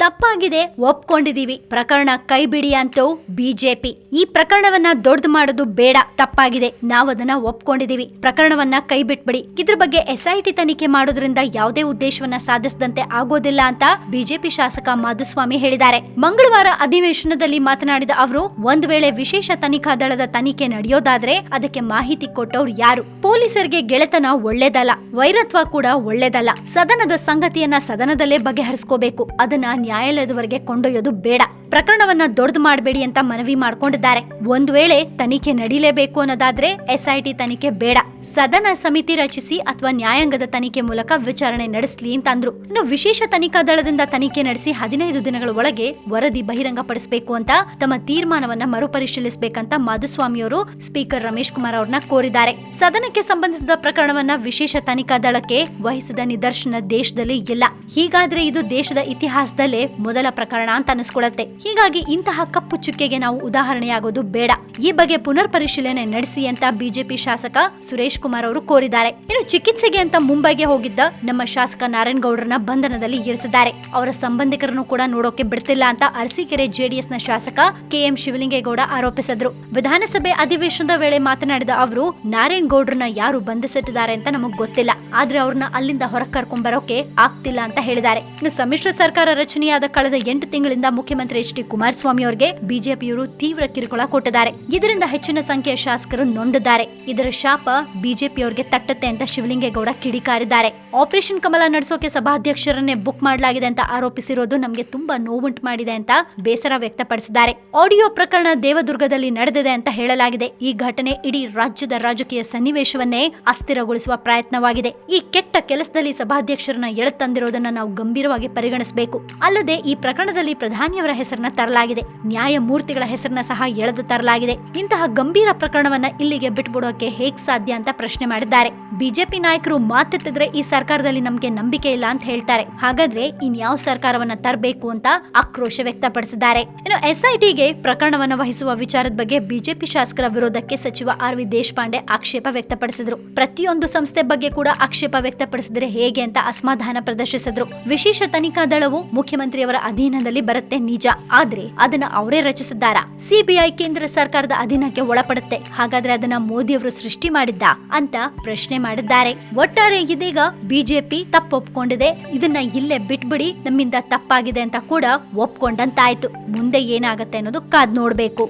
ತಪ್ಪಾಗಿದೆ, ಒಪ್ಕೊಂಡಿದೀವಿ, ಪ್ರಕರಣ ಕೈಬಿಡಿ ಅಂತೂ ಬಿಜೆಪಿ. ಈ ಪ್ರಕರಣವನ್ನ ದೊಡ್ಡದು ಮಾಡೋದು ಬೇಡ, ತಪ್ಪಾಗಿದೆ, ನಾವದನ್ನ ಒಪ್ಕೊಂಡಿದೀವಿ, ಪ್ರಕರಣವನ್ನ ಕೈ ಬಿಟ್ಬಿಡಿ. ಇದ್ರ ಬಗ್ಗೆ ಎಸ್ಐಟಿ ತನಿಖೆ ಮಾಡೋದ್ರಿಂದ ಯಾವುದೇ ಉದ್ದೇಶವನ್ನ ಸಾಧಿಸದಂತೆ ಆಗೋದಿಲ್ಲ ಅಂತ ಬಿಜೆಪಿ ಶಾಸಕ ಮಾಧುಸ್ವಾಮಿ ಹೇಳಿದ್ದಾರೆ. ಮಂಗಳವಾರ ಅಧಿವೇಶನದಲ್ಲಿ ಮಾತನಾಡಿದ ಅವರು, ಒಂದು ವೇಳೆ ವಿಶೇಷ ತನಿಖಾ ದಳದ ತನಿಖೆ ನಡೆಯೋದಾದ್ರೆ ಅದಕ್ಕೆ ಮಾಹಿತಿ ಕೊಟ್ಟವ್ರು ಯಾರು? ಪೊಲೀಸರಿಗೆ ಗೆಳೆತನ ಒಳ್ಳೇದಲ್ಲ, ವೈರತ್ವ ಕೂಡ ಒಳ್ಳೇದಲ್ಲ. ಸದನದ ಸಂಗತಿಯನ್ನ ಸದನದಲ್ಲೇ ಬಗೆಹರಿಸ್ಕೋಬೇಕು, ಅದನ್ನ ನ್ಯಾಯಾಲಯದವರೆಗೆ ಕೊಂಡೊಯ್ಯೋದು ಬೇಡ. ಪ್ರಕರಣವನ್ನ ದೊಡ್ಡದು ಮಾಡಬೇಡಿ ಅಂತ ಮನವಿ ಮಾಡಿಕೊಂಡಿದ್ದಾರೆ. ಒಂದು ವೇಳೆ ತನಿಖೆ ನಡೀಲೇಬೇಕು ಅನ್ನೋದಾದ್ರೆ ಎಸ್ಐಟಿ ತನಿಖೆ ಬೇಡ, ಸದನ ಸಮಿತಿ ರಚಿಸಿ ಅಥವಾ ನ್ಯಾಯಾಂಗದ ತನಿಖೆ ಮೂಲಕ ವಿಚಾರಣೆ ನಡೆಸಲಿ ಅಂತ ಅಂದ್ರು. ಇನ್ನು ವಿಶೇಷ ತನಿಖಾ ದಳದಿಂದ ತನಿಖೆ ನಡೆಸಿ 15 ದಿನಗಳ ಒಳಗೆ ವರದಿ ಬಹಿರಂಗಪಡಿಸಬೇಕು ಅಂತ ತಮ್ಮ ತೀರ್ಮಾನವನ್ನ ಮರುಪರಿಶೀಲಿಸಬೇಕಂತ ಮಾಧುಸ್ವಾಮಿ ಅವರು ಸ್ಪೀಕರ್ ರಮೇಶ್ ಕುಮಾರ್ ಅವ್ರನ್ನ ಕೋರಿದ್ದಾರೆ. ಸದನಕ್ಕೆ ಸಂಬಂಧಿಸಿದ ಪ್ರಕರಣವನ್ನ ವಿಶೇಷ ತನಿಖಾ ದಳಕ್ಕೆ ವಹಿಸಿದ ನಿದರ್ಶನ ದೇಶದಲ್ಲಿ ಇಲ್ಲ. ಹೀಗಾದ್ರೆ ಇದು ದೇಶದ ಇತಿಹಾಸದಲ್ಲೇ ಮೊದಲ ಪ್ರಕರಣ ಅಂತ ಅನಿಸ್ಕೊಳ್ಳುತ್ತೆ. ಹೀಗಾಗಿ ಇಂತಹ ಕಪ್ಪು ಚುಕ್ಕೆಗೆ ನಾವು ಉದಾಹರಣೆಯಾಗೋದು ಬೇಡ. ಈ ಬಗ್ಗೆ ಪುನರ್ ಪರಿಶೀಲನೆ ನಡೆಸಿ ಅಂತ ಬಿಜೆಪಿ ಶಾಸಕ ಸುರೇಶ್ ಕುಮಾರ್ ಅವರು ಕೋರಿದ್ದಾರೆ. ಇನ್ನು ಚಿಕಿತ್ಸೆಗೆ ಅಂತ ಮುಂಬೈಗೆ ಹೋಗಿದ್ದ ನಮ್ಮ ಶಾಸಕ ನಾರಾಯಣಗೌಡರನ್ನ ಬಂಧನದಲ್ಲಿ ಇರಿಸಿದ್ದಾರೆ. ಅವರ ಸಂಬಂಧಿಕರನ್ನು ಕೂಡ ನೋಡೋಕೆ ಬಿಡ್ತಿಲ್ಲ ಅಂತ ಅರಸೀಕೆರೆ ಜೆಡಿಎಸ್ ನ ಶಾಸಕ ಕೆಎಂ ಶಿವಲಿಂಗೇಗೌಡ ಆರೋಪಿಸಿದ್ರು. ವಿಧಾನಸಭೆ ಅಧಿವೇಶನದ ವೇಳೆ ಮಾತನಾಡಿದ ಅವರು, ನಾರಾಯಣಗೌಡರನ್ನ ಯಾರು ಬಂಧಿಸಿಟ್ಟಿದ್ದಾರೆ ಅಂತ ನಮಗ್ ಗೊತ್ತಿಲ್ಲ, ಆದ್ರೆ ಅವ್ರನ್ನ ಅಲ್ಲಿಂದ ಹೊರಗೆ ಕರ್ಕೊಂಡ್ ಬರೋಕೆ ಆಗ್ತಿಲ್ಲ ಅಂತ ಹೇಳಿದ್ದಾರೆ. ಇನ್ನು ಸಮ್ಮಿಶ್ರ ಸರ್ಕಾರ ರಚನೆಯಾದ ಕಳೆದ 8 ತಿಂಗಳಿಂದ ಮುಖ್ಯಮಂತ್ರಿ ಎಚ್.ಡಿ. ಕುಮಾರಸ್ವಾಮಿ ಅವರಿಗೆ ಬಿಜೆಪಿಯವರು ತೀವ್ರ ಕಿರುಕುಳ ಕೊಟ್ಟಿದ್ದಾರೆ. ಇದರಿಂದ ಹೆಚ್ಚಿನ ಸಂಖ್ಯೆಯ ಶಾಸಕರು ನೊಂದಿದ್ದಾರೆ. ಇದರ ಶಾಪ ಬಿಜೆಪಿಯವರಿಗೆ ತಟ್ಟತ್ತೆ ಅಂತ ಶಿವಲಿಂಗೇಗೌಡ ಕಿಡಿಕಾರಿದ್ದಾರೆ. ಆಪರೇಷನ್ ಕಮಲ ನಡೆಸೋಕೆ ಸಭಾಧ್ಯಕ್ಷರನ್ನೇ ಬುಕ್ ಮಾಡಲಾಗಿದೆ ಅಂತ ಆರೋಪಿಸಿರೋದು ನಮಗೆ ತುಂಬಾ ನೋವುಂಟು ಮಾಡಿದೆ ಅಂತ ಬೇಸರ ವ್ಯಕ್ತಪಡಿಸಿದ್ದಾರೆ. ಆಡಿಯೋ ಪ್ರಕರಣ ದೇವದುರ್ಗದಲ್ಲಿ ನಡೆದಿದೆ ಅಂತ ಹೇಳಲಾಗಿದೆ. ಈ ಘಟನೆ ಇಡೀ ರಾಜ್ಯದ ರಾಜಕೀಯ ಸನ್ನಿವೇಶವನ್ನೇ ಅಸ್ಥಿರಗೊಳಿಸುವ ಪ್ರಯತ್ನವಾಗಿದೆ. ಈ ಕೆಟ್ಟ ಕೆಲಸದಲ್ಲಿ ಸಭಾಧ್ಯಕ್ಷರನ್ನ ಎಳೆತಂದಿರೋದನ್ನ ನಾವು ಗಂಭೀರವಾಗಿ ಪರಿಗಣಿಸಬೇಕು. ಅಲ್ಲದೆ ಈ ಪ್ರಕರಣದಲ್ಲಿ ಪ್ರಧಾನಿಯವರ ಹೆಸರನ್ನ ತರಲಾಗಿದೆ, ನ್ಯಾಯಮೂರ್ತಿಗಳ ಹೆಸರನ್ನ ಸಹ ಎಳೆದು ತರಲಾಗಿದೆ. ಇಂತಹ ಗಂಭೀರ ಪ್ರಕರಣವನ್ನ ಇಲ್ಲಿಗೆ ಬಿಟ್ಬಿಡೋಕೆ ಹೇಗ್ ಸಾಧ್ಯ ಅಂತ ಪ್ರಶ್ನೆ ಮಾಡಿದ್ದಾರೆ. ಬಿಜೆಪಿ ನಾಯಕರು ಮಾತೆತ್ತಿದ್ರೆ ಈ ಸರ್ಕಾರದಲ್ಲಿ ನಮ್ಗೆ ನಂಬಿಕೆ ಇಲ್ಲ ಅಂತ ಹೇಳ್ತಾರೆ. ಹಾಗಾದ್ರೆ ಇನ್ಯಾವ ಸರ್ಕಾರವನ್ನ ತರಬೇಕು ಅಂತ ಆಕ್ರೋಶ ವ್ಯಕ್ತಪಡಿಸಿದ್ದಾರೆ. ಇನ್ನು ಎಸ್ಐಟಿಗೆ ಪ್ರಕರಣವನ್ನ ವಹಿಸುವ ವಿಚಾರದ ಬಗ್ಗೆ ಬಿಜೆಪಿ ಶಾಸಕರ ವಿರೋಧಕ್ಕೆ ಸಚಿವ ಆರ್.ವಿ. ದೇಶಪಾಂಡೆ ಆಕ್ಷೇಪ ವ್ಯಕ್ತಪಡಿಸಿದ್ರು. ಪ್ರತಿಯೊಂದು ಸಂಸ್ಥೆ ಬಗ್ಗೆ ಕೂಡ ಆಕ್ಷೇಪ ವ್ಯಕ್ತಪಡಿಸಿದ್ರೆ ಹೇಗೆ ಅಂತ ಅಸಮಾಧಾನ ಪ್ರದರ್ಶಿಸಿದ್ರು. ವಿಶೇಷ ತನಿಖಾ ದಳವು ಮುಖ್ಯಮಂತ್ರಿಯವರ ಅಧೀನದಲ್ಲಿ ಬರುತ್ತೆ ನಿಜ, ಆದ್ರೆ ಅದನ್ನ ಅವರೇ ರಚಿಸಿದ್ದಾರಾ? ಸಿಬಿಐ ಕೇಂದ್ರ ಸರ್ಕಾರದ ಅಧೀನಕ್ಕೆ ಒಳಪಡುತ್ತೆ, ಹಾಗಾದ್ರೆ ಅದನ್ನ ಮೋದಿ ಅವರು ಸೃಷ್ಟಿ ಮಾಡಿದ್ದ ಅಂತ ಪ್ರಶ್ನೆ ಮಾಡಿದ್ದಾರೆ. ಒಟ್ಟಾರೆ ಇದೀಗ ಬಿಜೆಪಿ ತಪ್ಪೊಪ್ಕೊಂಡಿದೆ, ಇದನ್ನ ಇಲ್ಲೇ ಬಿಟ್ಬಿಡಿ, ನಮ್ಮಿಂದ ತಪ್ಪಾಗಿದೆ ಅಂತ ಕೂಡ ಒಪ್ಕೊಂಡಂತಾಯ್ತು. ಮುಂದೆ ಏನಾಗತ್ತೆ ಅನ್ನೋದು ಕಾದ್ ನೋಡ್ಬೇಕು.